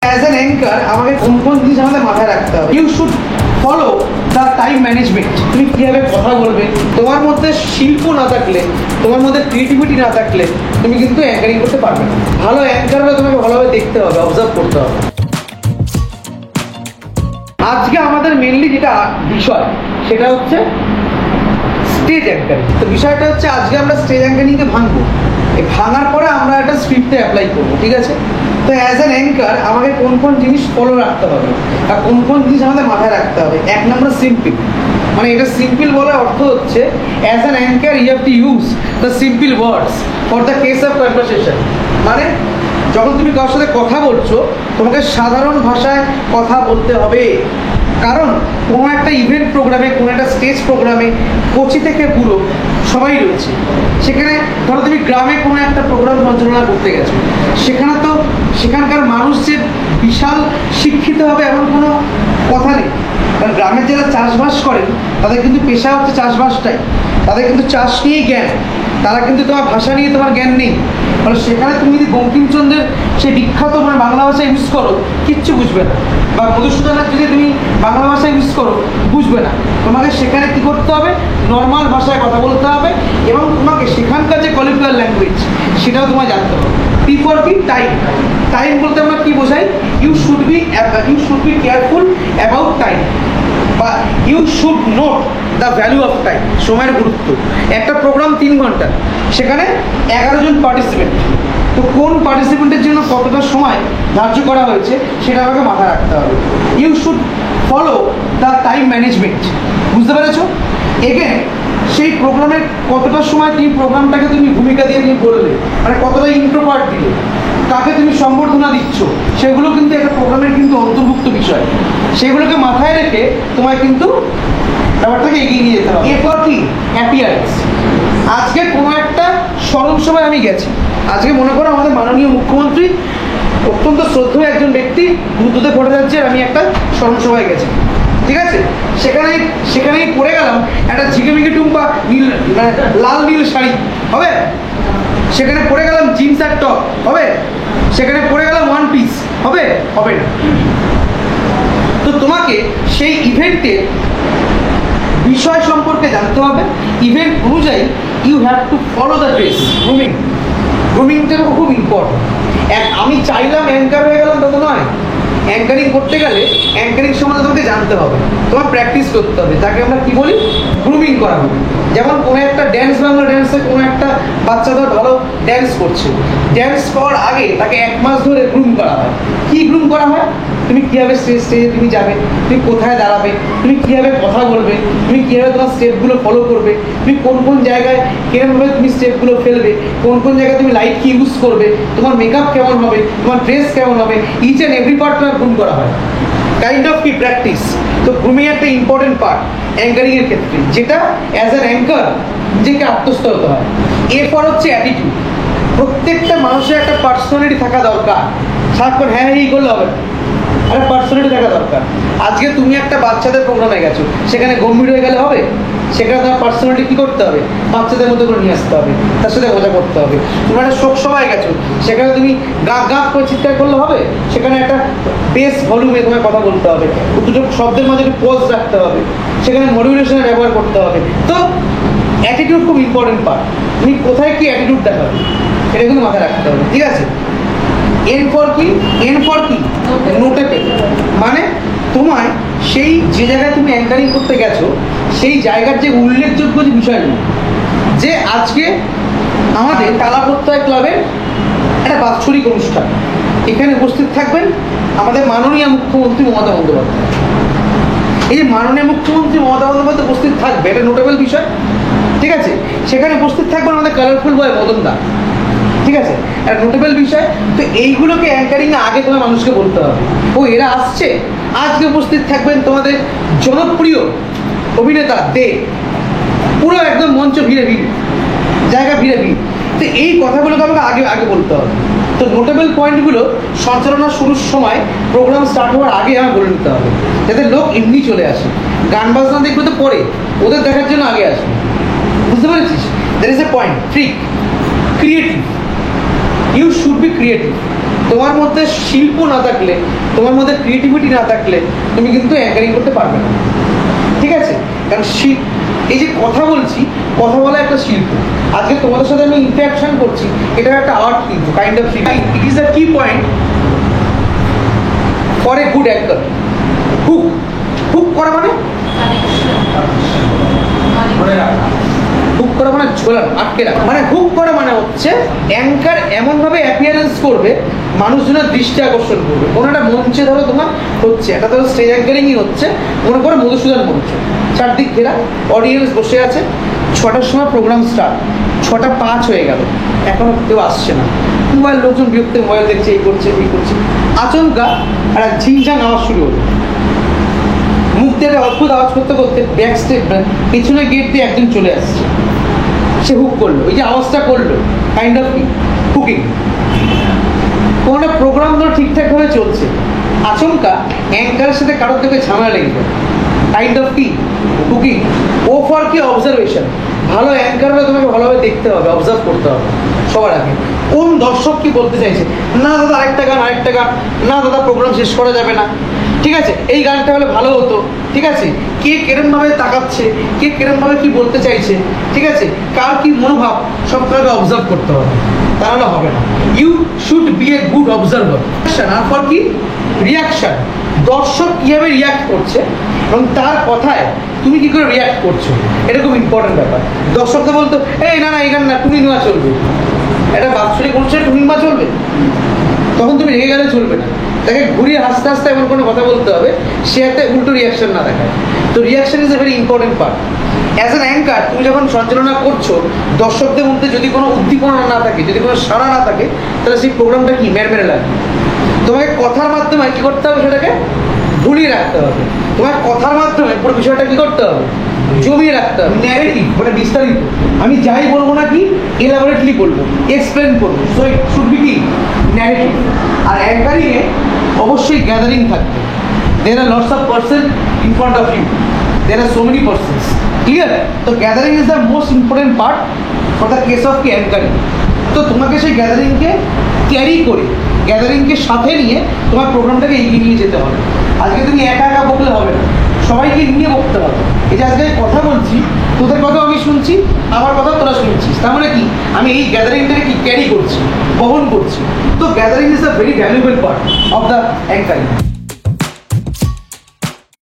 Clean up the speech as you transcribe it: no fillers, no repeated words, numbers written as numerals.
As an anchor আমাকে কোন কোন জিনিস আমাদের মাথায় রাখতে হবে। You should follow the time management. তুমি কীভাবে কথা বলবে, তোমার মধ্যে শিল্প না থাকলে, তোমার মধ্যে ক্রিয়েটিভিটি না থাকলে তুমি কিন্তু অ্যাঙ্কারিং করতে পারবে না। ভালো অ্যাঙ্কার হলে তোমাকে ভালোভাবে দেখতে হবে, অবজার্ভ করতে হবে। আজকে আমাদের মেনলি যেটা বিষয় সেটা হচ্ছে স্টেজ অ্যাঙ্কারিং। তো বিষয়টা হচ্ছে আজকে আমরা স্টেজ অ্যাঙ্কারিংকে ভাঙবো। এই ভাঙার পরে আমরা একটা স্ক্রিপ্টে অ্যাপ্লাই করবো, ঠিক আছে? তো অ্যাজ অ্যান অ্যাঙ্কার আমাকে কোন কোন জিনিস ফলো রাখতে হবে আর কোন কোন জিনিস আমাদের মাথায় রাখতে হবে। এক নম্বর সিম্পল, মানে এটা সিম্পল বলার অর্থ হচ্ছে as an anchor you have to use the simple words for the case of conversation. মানে যখন তুমি কারোর সাথে কথা বলছো তোমাকে সাধারণ ভাষায় কথা বলতে হবে। কারণ কোনো একটা ইভেন্ট প্রোগ্রামে, কোনো একটা স্টেজ প্রোগ্রামে কচি থেকে বুড়ো সবাই রয়েছে। সেখানে ধরো তুমি গ্রামে কোনো একটা প্রোগ্রাম সঞ্চালনা করতে গেছো, সেখানে তো সেখানকার মানুষ যে বিশাল শিক্ষিত হবে এমন কোনো কথা নেই। কারণ গ্রামের যারা চাষবাস করেন তাদের কিন্তু পেশা হচ্ছে চাষবাসটাই, তাদের কিন্তু চাষ নিয়েই জ্ঞান, তারা কিন্তু তোমার ভাষা নিয়ে তোমার জ্ঞান নেই। ফলে সেখানে তুমি যদি বঙ্কিমচন্দ্রের সেই বিখ্যাত মানে বাংলা ভাষা ইউজ করো কিচ্ছু বুঝবে না, বা মধুসূদনের যদি তুমি বাংলা ভাষা ইউজ করো বুঝবে না। তোমাকে সেখানে কী করতে হবে, নর্মাল ভাষায় কথা বলতে হবে এবং তোমাকে সেখানকার যে কলিকুয়ার ল্যাঙ্গুয়েজ সেটাও তোমায় জানতে হবে। পি ফর কি, টাইম। টাইম বলতে আমরা কী বোঝাই, you should be careful about time, বা you should note the value of time, সময়ের গুরুত্ব। একটা প্রোগ্রাম 3 ঘন্টা, সেখানে 11 জন পার্টিসিপেন্ট, তো কোন পার্টিসিপেন্টের জন্য কতটা সময় ধার্য করা হয়েছে সেটা আমাকে মাথায় রাখতে হবে। You should follow the time management, বুঝতে পেরেছো? এগেন সেই প্রোগ্রামের কতটা সময় তুমি প্রোগ্রামটাকে তুমি ভূমিকা দিয়ে তুমি বললে, মানে কতটা ইন্ট্রো পার্ট দিলে, কাকে তুমি সম্বর্ধনা দিচ্ছ, সেগুলো কিন্তু একটা প্রোগ্রামের কিন্তু অন্তর্ভুক্ত বিষয়। সেগুলোকে মাথায় রেখে তোমায় কিন্তু ব্যাপারটাকে এগিয়ে নিয়ে যেতে হবে। এরপর কি, অ্যাপিয়ারেন্স। আজকে কোনো একটা স্মরণ সভায় আমি গেছি, আজকে মনে করো আমাদের মাননীয় মুখ্যমন্ত্রী অত্যন্ত শ্রদ্ধেয় একজন ব্যক্তি বুদ্ধদেব ভট্টাচার্যের আমি একটা স্মরণ সভায় গেছি, ঠিক আছে? সেখানেই পরে গেলাম একটা ঝিকেমিকে টুম্পা নীল, মানে লাল নীল শাড়ি, হবে? সেখানে পরে গেলাম জিন্স আর টপ, হবে? সেখানে পরে গেলাম ওয়ান পিস, হবে? হবে না। তো তোমাকে সেই ইভেন্টের বিষয় সম্পর্কে জানতে হবে। ইভেন্ট অনুযায়ী you have to follow the dress. গ্রুমিংটা খুব ইম্পর্টেন্ট। আমি চাইলাম অ্যাঙ্কার হয়ে গেলাম তা তো নয়। অ্যাঙ্কারিং করতে গেলে অ্যাঙ্কারিং সম্বন্ধে তোমাকে জানতে হবে, তোমার প্র্যাকটিস করতে হবে, তাকে আমরা কী বলি, গ্রুমিং করা হবে। যেমন কোনো একটা ড্যান্স, বাংলা ড্যান্সে কোনো একটা বাচ্চা ধর ভালো ড্যান্স করছে, ড্যান্স করার আগে তাকে 1 মাস ধরে গ্রুম করা হয়। কী গ্রুম করা হয়, তুমি কীভাবে স্টেজে তুমি যাবে, তুমি কোথায় দাঁড়াবে, তুমি কীভাবে কথা বলবে, তুমি কীভাবে তোমার স্টেপগুলো ফলো করবে, তুমি কোন কোন জায়গায় কীরকমভাবে তুমি স্টেপগুলো ফেলবে, কোন কোন জায়গায় তুমি লাইট কি ইউজ করবে, তোমার মেকআপ কেমন হবে, তোমার ড্রেস কেমন হবে, ইচ অ্যান্ড এভরি পার্ট তোমার গ্রুম করা হয়। কাইন্ড অফ কি প্র্যাকটিস। তো গ্রুমিং একটা ইম্পর্টেন্ট পার্ট অ্যাঙ্কারিংয়ের ক্ষেত্রে, যেটা অ্যাজ অ্যান অ্যাঙ্কার নিজেকে আত্মস্থ হতে হয়। এরপর হচ্ছে অ্যাটিটিউড। প্রত্যেকটা মানুষের একটা পার্সোনালিটি থাকা দরকার। সারাক্ষণ হ্যাঁ এই করলে হবে না, একটা পার্সোনালিটি থাকা দরকার। আজকে তুমি একটা বাচ্চাদের প্রোগ্রামে গেছো, সেখানে গম্ভীর হয়ে গেলে হবে? সেখানে তোমার পার্সোনালিটি কী করতে হবে, বাচ্চাদের মধ্যে করে নিয়ে আসতে হবে, তার সাথে মজা করতে হবে। তুমি একটা শোক সভায় গেছো, সেখানে তুমি গা গা করে চিৎকার করলে হবে? সেখানে একটা বেস ভলিউমে তোমায় কথা বলতে হবে, দুটো শব্দের মাঝে একটু পজ রাখতে হবে, সেখানে মডুলেশনের ব্যবহার করতে হবে। তো অ্যাটিটিউড খুব ইম্পর্টেন্ট পার্ট। তুমি কোথায় কি অ্যাটিটিউড দেখাবে এটা কিন্তু মাথায় রাখতে হবে, ঠিক আছে? এরপর কি, নোটেবল। মানে তোমায় সেই যে জায়গায় তুমি অ্যাঙ্কারিং করতে গেছো সেই জায়গার যে উল্লেখযোগ্য যে বিষয়গুলো, যে আজকে আমাদের তালা প্রত্যয় ক্লাবের একটা বাৎসরিক অনুষ্ঠান, এখানে উপস্থিত থাকবেন আমাদের মাননীয় মুখ্যমন্ত্রী মমতা বন্দ্যোপাধ্যায়। এই যে মাননীয় মুখ্যমন্ত্রী মমতা বন্দ্যোপাধ্যায় উপস্থিত থাকবে, এটা নোটেবল বিষয়, ঠিক আছে? সেখানে উপস্থিত থাকবেন আমাদের কালারফুল বয় মদন দা, ঠিক আছে? একটা নোটেবল বিষয়। তো এইগুলোকে অ্যাঙ্কারিংয়ে আগে তোমার মানুষকে বলতে হবে, ও এরা আসছে। আজকে উপস্থিত থাকবেন তোমাদের জনপ্রিয় অভিনেতা দেব, পুরো একদম মঞ্চ ভিড়ে ভিড়, জায়গা ভিড়ে ভিড়। তো এই কথাগুলোকে আমাকে আগে বলতে হবে। তো নোটেবল পয়েন্টগুলো সঞ্চালনা শুরুর সময়, প্রোগ্রাম স্টার্ট হওয়ার আগে আমার বলে নিতে হবে, যাতে লোক এমনি চলে আসে। গান বাজনা দেখবে তো পরে, ওদের দেখার জন্য আগে আসবে, বুঝতে পেরেছিস? That is a point. Trick, creative. You should be creative. তো তোমার মধ্যে শিল্প না থাকলে, তোমার মধ্যে ক্রিয়েটিভিটি না থাকলে তুমি কিন্তু অ্যাঙ্কারিং করতে পারবে না, ঠিক আছে? কারণ এই যে কথা বলছি, কথা বলা একটা শিল্প। আজকে তোমাদের সাথে আমি ইন্টারাকশন করছি, এটা একটা আর্ট কিন্তু, কাইন্ড অফ শিল্প। ইট ইজ দ্য কি point for a good anchor. Hook, hook করা মানে হুক করা মানে ঝোলানো, আটকে রাখা। মানে হুক করা মানে হচ্ছে অ্যাঙ্কার এমনভাবে অ্যাপিয়ারেন্স করবে, মানুষজনের দৃষ্টি আকর্ষণ করবে। কোনো একটা মঞ্চে ধরো তোমার হচ্ছে, একটা ধরো স্টেজ অ্যাঙ্কারিংই হচ্ছে, মনে করো মধুসূদন মঞ্চ, চারদিক ঘেরা, অডিয়েন্স বসে আছে, 6টার সময় প্রোগ্রাম স্টার্ট, 6:05 হয়ে গেল, এখনো কেউ আসছে না। মোবাইল, লোকজন বিরক্ত, মোবাইল দেখছে, এই করছে এই করছে। আচমকা একটা ঝিংঝাং আওয়াজ শুরু হলো, মুখ দিয়ে একটা অদ্ভুত আওয়াজ করতে করতে ব্যাক স্টেপ পেছনে গেট দিয়ে একজন চলে আসছে, সে হুক করলো। ওই যে আওয়াজটা করলো, কাইন্ড অফ হুকিং। কোনো একটা প্রোগ্রাম ধরো ঠিকঠাকভাবে চলছে, আচমকা অ্যাঙ্কারের সাথে কারোর থেকে ঝামেলা লেগে যায়, কাইন্ড অফ কি হুকিং। ও ফর কি অবজারভেশন। ভালো অ্যাঙ্কাররা তোমাকে ভালোভাবে দেখতে হবে, অবজার্ভ করতে হবে সবার আগে কোন দর্শক কি বলতে চাইছে। না দাদা আরেকটা গান, না দাদা প্রোগ্রাম শেষ করা যাবে না, ঠিক আছে, এই গানটা হলে ভালো হতো, ঠিক আছে, কে কেরমভাবে তাকাচ্ছে, কে কেরমভাবে কি বলতে চাইছে, ঠিক আছে, কার কি মনোভাব, সবটাকে অবজার্ভ করতে হবে, তাহলে হবে না। You should be a good observer. আর ফর কি রিয়াকশন, দর্শক কীভাবে রিয়াক্ট করছে এবং তার কথায় তুমি কি করে রিয়াক্ট করছো, এটা খুব ইম্পর্টেন্ট ব্যাপার। দর্শককে বলতো এই না এই গান না, টুনি নেওয়া চলবে, একটা বাৎসরিক অনুষ্ঠানে টুনি নেওয়া চলবে, তখন তুমি রেগে গেলে চলবে না, তাকে ঘুরিয়ে হাসতে হাসতে এমন কোনো কথা বলতে হবে সে একটা উল্টো রিয়াকশন না দেখায়। তো reaction is a very important part. As an anchor তুমি যখন সঞ্চালনা করছো, দর্শকদের মধ্যে যদি কোনো উদ্দীপনা না থাকে, যদি কোনো সাড়া না থাকে, তাহলে সেই প্রোগ্রামটা কি মেরে লাগবে। তোমাকে কথার মাধ্যমে কী করতে হবে, সেটাকে ভুলিয়ে রাখতে হবে। তোমার কথার মাধ্যমে পুরো বিষয়টা কী করতে হবে, জমিয়ে রাখতে হবে। ন্যারেটিভ মানে বিস্তারিত, আমি যাই বলবো না কি এলাবোরেটলি বলবো, এক্সপ্লেন করবো, সো ইট শুড বি কি ন্যারেটিভ। আর অ্যাঙ্কারিংয়ে অবশ্যই গ্যাদারিং থাকবে। There are lots of person in front of you, there are so many persons, clear? তো gathering is the most important part for the case of কি anchoring. তো তোমাকে সেই গ্যাদারিংকে ক্যারি করে, গ্যাদারিংকে সাথে নিয়ে তোমার প্রোগ্রামটাকে এগিয়ে নিয়ে যেতে হবে। আজকে তুমি একা একা বকলে হবে না, সবাইকে নিয়ে বকতে হবে। এই যে আজকে কথা বলছি, তোদের কথাও আমি শুনছি, আমার কথা তোরা শুনছিস, তার মানে কি আমি এই গ্যাদারিংটাকে কি ক্যারি করছি, বহন করছি। তো gathering is a very valuable part of the anchoring.